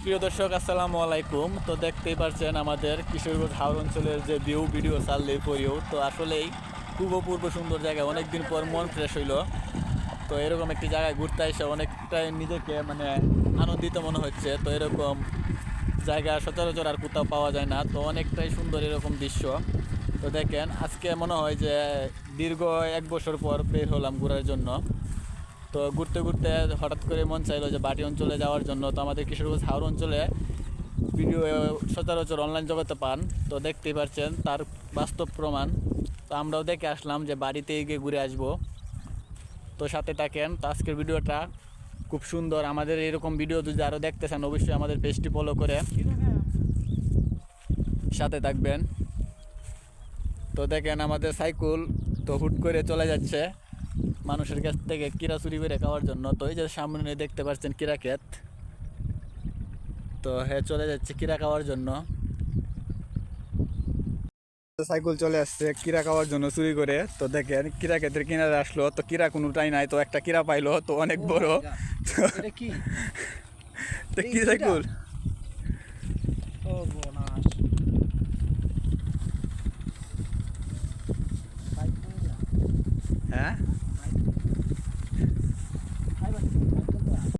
প্রিয় দর্শক আসসালামু আলাইকুম। তো দেখতেই পাচ্ছেন আমাদের কিশোরগঞ্জ হাওর অঞ্চলের যে ভিডিও চাললেই পড়িও তো আসলেই খুব অপূর্ব সুন্দর জায়গা। অনেকদিন পর মন ফ্রেশ হইলো। তো এরকম একটি জায়গায় ঘুরতে এসে অনেকটাই নিজেকে আনন্দিত মনে হচ্ছে। তো এরকম জায়গা সচরাচর আর কোথাও পাওয়া যায় না। তো অনেকটাই সুন্দর এরকম দৃশ্য। তো দেখেন আজকে মনে হয় যে দীর্ঘ 1 বছর পর বের হলাম ঘোরার জন্য। তো ঘুরতে ঘুরতে হঠাৎ করে মন চাইলো যে বাটি অঞ্চলে যাওয়ার জন্য। তো আমাদের কিশোরগঞ্জ হাওর অঞ্চলে ভিডিও সচরাচর অনলাইন জগতে পান। তো দেখতেই পাচ্ছেন তার বাস্তব প্রমাণ। তো আমরাও দেখে আসলাম যে বাড়িতে গিয়ে ঘুরে আসবো। তো সাথে থাকেন। তো আজকের ভিডিওটা খুব সুন্দর। আমাদের এরকম ভিডিও যদি আরও দেখতে চান অবশ্যই আমাদের পেজটি ফলো করে সাথে থাকবেন। তো দেখেন আমাদের সাইকেল তো হুট করে চলে যাচ্ছে মানুষের কাছ থেকে কিরা চুরি করে খাওয়ার জন্য। তো এই যে সামনে দেখতে পাচ্ছেন কিরা ক্ষেত। তো হ্যাঁ চলে যাচ্ছে কিরা খাওয়ার জন্য। সাইকেল চলে আসছে কিরা খাওয়ার জন্য চুরি করে। তো দেখেন কিরা ক্ষেতের কিনারে আসলো। তো কিরা কোনোটাই নাই। তো একটা কিরা পাইলো তো অনেক বড়। তো কি সাইকেল